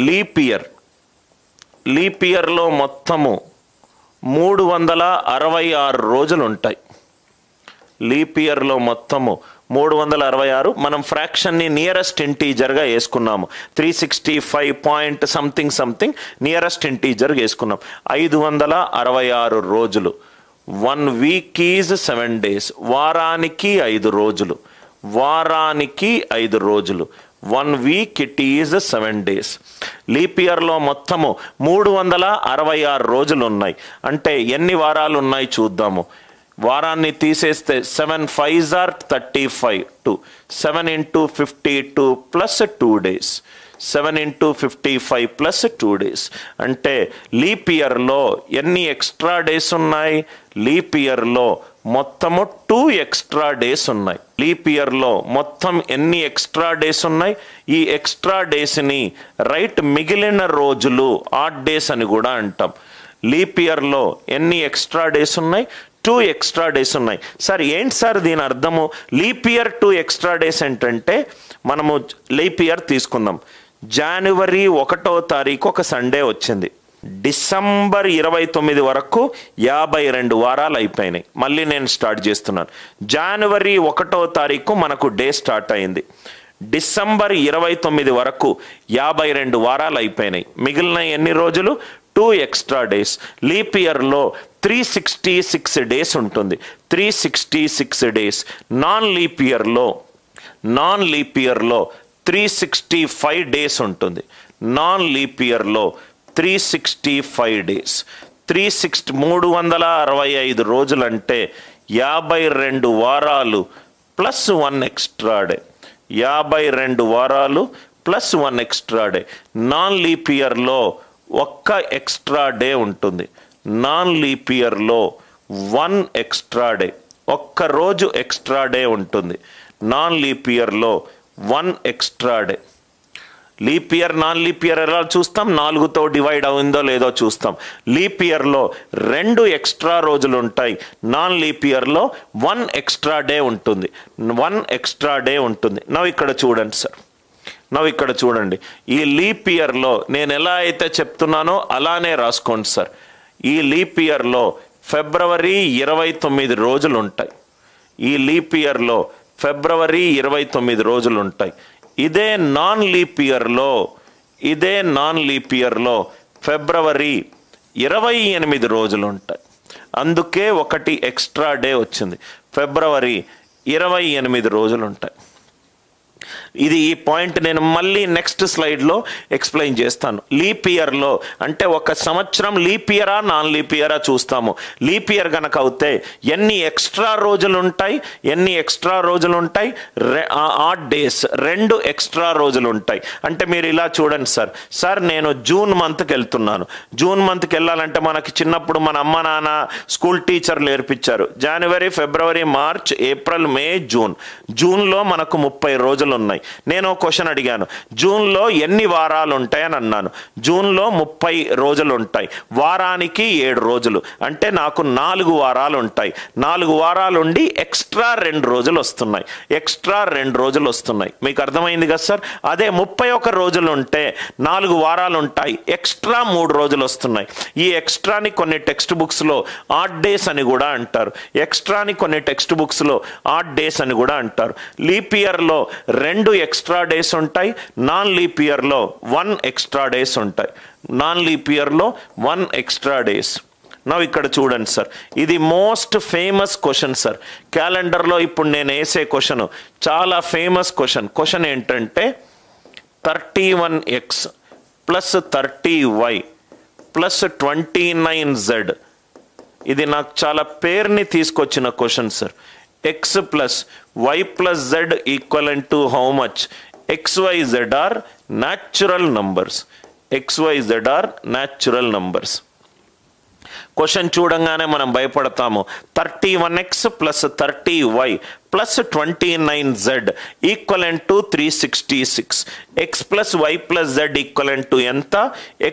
Leap ఇయర్లో మొత్తము 366 రోజులు ఉంటాయి. లీప్ ఇయర్లో మొత్తము 366. మనం ఫ్రాక్షన్ని నియరెస్ట్ ఇంటీజర్గా వేసుకున్నాము. 365 పాయింట్ సంథింగ్ నియరెస్ట్ ఇంటీజర్ వేసుకున్నాం. 566 రోజులు. 1 వీక్ ఈజ్ 7 days. వారానికి 5 రోజులు. 1 week it is 7 days. Leap ఇయర్లో మొత్తము 366 రోజులు ఉన్నాయి. అంటే ఎన్ని వారాలు ఉన్నాయి చూద్దాము. వారాన్ని తీసేస్తే 7 5s are 35. 7 into 52 plus 2 days. 7 into 55 plus 2 days. అంటే లీప్ ఇయర్లో ఎన్ని ఎక్స్ట్రా డేస్ ఉన్నాయి? లీప్ ఇయర్లో మొత్తము 2 ఎక్స్ట్రా డేస్ ఉన్నాయి. లీప్ ఇయర్లో మొత్తం ఎన్ని ఎక్స్ట్రా డేస్ ఉన్నాయి? ఈ ఎక్స్ట్రా డేస్ని మిగిలిన రోజులు ఆడ్ డేస్ అని కూడా అంటాం. లీప్ ఇయర్లో ఎన్ని ఎక్స్ట్రా డేస్ ఉన్నాయి? 2 ఎక్స్ట్రా డేస్ ఉన్నాయి. సార్ ఏంటి సార్ దీని అర్థము? లీప్ ఇయర్ 2 ఎక్స్ట్రా డేస్ ఏంటంటే, మనము లీప్ ఇయర్ తీసుకుందాం. జనవరి 1వ తారీఖు ఒక సండే వచ్చింది. డిసెంబర్ 29 వరకు 52 వారాలు అయిపోయినాయి. మళ్ళీ నేను స్టార్ట్ చేస్తున్నాను. జనవరి 1వ తారీఖు మనకు డే స్టార్ట్ అయింది. డిసెంబర్ 29 వరకు 52 వారాలు అయిపోయినాయి. మిగిలిన ఎన్ని రోజులు? 2 ఎక్స్ట్రా డేస్. లీప్ ఇయర్లో 366 డేస్ ఉంటుంది. 366 డేస్. నాన్ లీప్ ఇయర్లో 365 డేస్ ఉంటుంది. నాన్ లీప్ ఇయర్లో 365 డేస్. 365 రోజులు అంటే 52 వారాలు ప్లస్ 1 ఎక్స్ట్రా డే. 52 వారాలు plus 1 extra day. Non leap ఇయర్లో 1 ఎక్స్ట్రా డే ఉంటుంది. నాన్ లీప్ ఇయర్లో 1 ఎక్స్ట్రా డే. 1 రోజు ఎక్స్ట్రా డే ఉంటుంది. నాన్ లీప్ ఇయర్లో 1 extra day. Leap year non leap year ఎలా చూస్తాం? 4తో డివైడ్ అయిందో లేదో చూస్తాం. లీప్ ఇయర్లో 2 ఎక్స్ట్రా రోజులు ఉంటాయి. నాన్ లీప్ ఇయర్లో 1 ఎక్స్ట్రా డే ఉంటుంది. 1 ఎక్స్ట్రా డే ఉంటుంది. నవ్వు ఇక్కడ చూడండి సార్. ఇక్కడ చూడండి. ఈ లీప్ ఇయర్లో నేను ఎలా అయితే చెప్తున్నానో అలానే రాసుకోండి సార్. ఈ లీప్ ఇయర్లో ఫిబ్రవరి 29 రోజులు ఉంటాయి. ఈ లీప్ ఇయర్లో ఫిబ్రవరి 29 రోజులు ఉంటాయి. ఇదే నాన్ లీప్ ఇయర్లో ఫిబ్రవరి 28 రోజులు ఉంటాయి. అందుకే 1 ఎక్స్ట్రా డే వచ్చింది. ఫిబ్రవరి 28 రోజులు ఉంటాయి. ఇది ఈ పాయింట్ నేను మళ్ళీ నెక్స్ట్ స్లైడ్లో ఎక్స్ప్లెయిన్ చేస్తాను. లీప్ ఇయర్లో అంటే ఒక సంవత్సరం లీప్ ఇయరా నాన్ లీప్ ఇయరా చూస్తాము. లీప్ ఇయర్ కనుక అవుతే ఎన్ని ఎక్స్ట్రా రోజులు ఉంటాయి? Odd days. 2 ఎక్స్ట్రా రోజులు ఉంటాయి. అంటే మీరు ఇలా చూడండి సార్ నేను జూన్ మంత్కి వెళ్తున్నాను. జూన్ మంత్కి వెళ్ళాలంటే మనకి చిన్నప్పుడు మన అమ్మ నాన్న స్కూల్ టీచర్లు నేర్పించారు. జనవరి, ఫిబ్రవరి, మార్చ్, ఏప్రిల్, మే, జూన్. జూన్లో మనకు 30 రోజులు ఉన్నాయి. నేను క్వశ్చన్ అడిగాను, జూన్లో ఎన్ని వారాలు ఉంటాయని అన్నాను. జూన్లో 30 రోజులు ఉంటాయి. వారానికి 7 రోజులు. అంటే నాకు 4 వారాలు ఉంటాయి. 4 వారాలు ఉండి ఎక్స్ట్రా 2 రోజులు వస్తున్నాయి. మీకు అర్థమైంది కదా సార్? అదే 31 రోజులు ఉంటే 4 వారాలు ఉంటాయి. ఎక్స్ట్రా 3 రోజులు వస్తున్నాయి. ఈ ఎక్స్ట్రాని కొన్ని టెక్స్ట్ బుక్స్లో ఆడ్ డేస్ అని కూడా అంటారు. లీప్ ఇయర్లో 2 ఎక్స్ట్రా డేస్ ఉంటాయి. నాన్ లీప్ ఇయర్లో 1 ఎక్స్ట్రా డేస్ ఉంటాయి. నవ్వు ఇక్కడ చూడండి సార్. ఇది మోస్ట్ ఫేమస్ క్వశ్చన్ సార్. క్యాలెండర్లో ఇప్పుడు నేను వేసే క్వశ్చన్ చాలా ఫేమస్ క్వశ్చన్ ఏంటంటే 31x plus 30y plus 29z. ఇది నాకు చాలా పేరుని తీసుకొచ్చిన question sir. x plus y plus z equal to how much? XYZ are natural numbers. Question చూడంగానే మనం భయపడతాము. 31x plus 30y plus 29z equivalent to 366. x plus y plus z equivalent to ఎంత?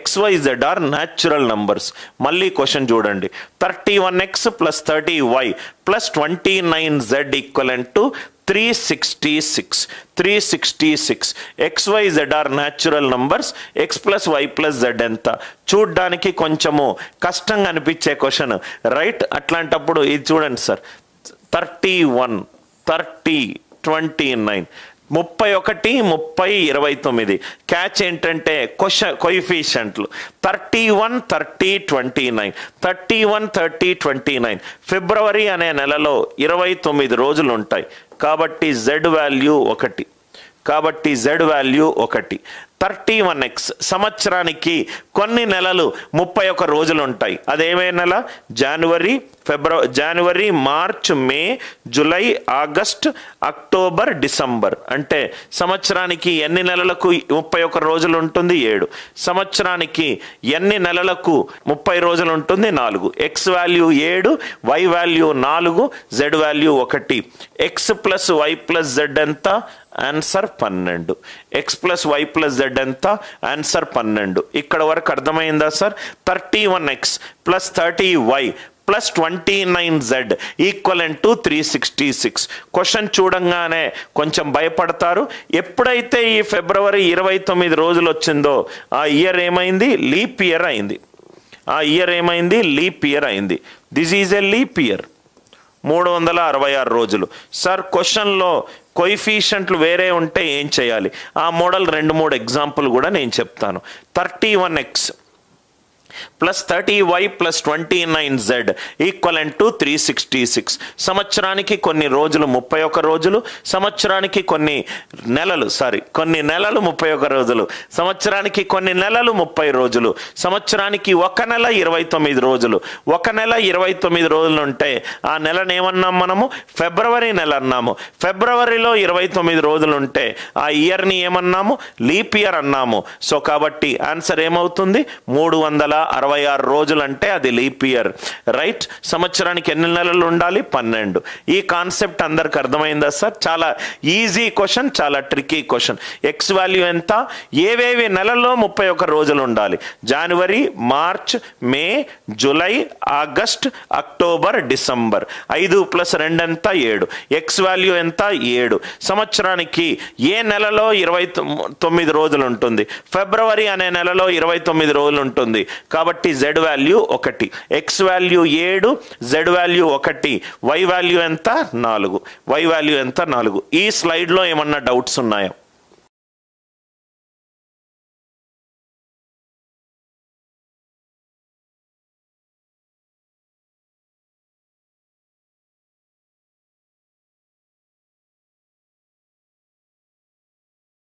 XYZ are natural numbers. మళ్ళీ question చూడండి. 31x plus 30y plus 29z equivalent to 366. XYZ are natural numbers, X plus Y plus Z ఎంత? చూడ్డానికి కొంచెము కష్టంగా అనిపించే question, right? అట్లాంటప్పుడు ఇది చూడండి సార్, 31, 30, 29, 31, 30, 29. క్యాచ్ ఏంటంటే కొయిఫిషియంట్లు 31, 30, 29, 31, 30, 29. ఫిబ్రవరి అనే నెలలో 29 రోజులు ఉంటాయి కాబట్టి Z వాల్యూ 1. 31x సంవత్సరానికి కొన్ని నెలలు 31 రోజులు ఉంటాయి. అదేమే నెల? జనవరి, మార్చ్, మే, జూలై, ఆగస్ట్, అక్టోబర్, డిసెంబర్. అంటే సంవత్సరానికి ఎన్ని నెలలకు 31 రోజులు ఉంటుంది? 7. సంవత్సరానికి ఎన్ని నెలలకు 30 రోజులు ఉంటుంది? 4. X value 7, Y value 4, Z value 1. X plus Y plus Z ఎంత? Answer 12. X plus Y plus Z ఎంత? ఆన్సర్ 12. ఇక్కడ వరకు అర్థమైందా sir? 31x plus 30y plus 29z equivalent to 366. Question చూడంగానే కొంచెం భయపడతారు. ఎప్పుడైతే ఈ ఫిబ్రవరి 29 రోజులు వచ్చిందో ఆ ఇయర్ ఏమైంది? లీప్ ఇయర్ అయింది. This is a leap year. 366 రోజులు. సార్ క్వశ్చన్లో కొయిఫిషియంట్లు వేరే ఉంటే ఏం చేయాలి? ఆ మోడల్ 2-3 ఎగ్జాంపుల్ కూడా నేను చెప్తాను. 31x plus 30y plus 29z equivalent to 366. సంవత్సరానికి కొన్ని రోజులు 31 రోజులు, సంవత్సరానికి కొన్ని నెలలు 31 రోజులు, సంవత్సరానికి కొన్ని నెలలు 30 రోజులు, సంవత్సరానికి ఒక నెల 29 రోజులు. ఒక నెల 29 రోజులు ఉంటే ఆ నెలను ఏమన్నాం మనము? ఫిబ్రవరి నెల అన్నాము. ఫిబ్రవరిలో 29 రోజులు ఉంటే ఆ ఇయర్ని ఏమన్నాము? లీప్ ఇయర్ అన్నాము. సో కాబట్టి ఆన్సర్ ఏమవుతుంది? 366 రోజులు అంటే అది లీప్ ఇయర్, రైట్? సంవత్సరానికి ఎన్ని నెలలు ఉండాలి? 12. ఈ కాన్సెప్ట్ అందరికి అర్థమైందా సార్? చాలా ఈజీ క్వశ్చన్, చాలా ట్రికీ క్వశ్చన్. ఎక్స్ వాల్యూ ఎంత? ఏవేవి నెలల్లో 31 రోజులు ఉండాలి? జనవరి, మార్చ్, మే, జూలై, ఆగస్ట్, అక్టోబర్, డిసెంబర్. 5 + 2 ఎంత? 7. ఎక్స్ వాల్యూ ఎంత? 7. సంవత్సరానికి ఏ నెలలో 29 రోజులు ఉంటుంది? ఫిబ్రవరి అనే నెలలో 29 రోజులు ఉంటుంది కాబట్టి Z value 1, X value 7, Z value 1, Y value ఎంత? 4. Y వాల్యూ ఎంత? 4. ఈ స్లైడ్లో ఏమన్నా డౌట్స్ ఉన్నాయా?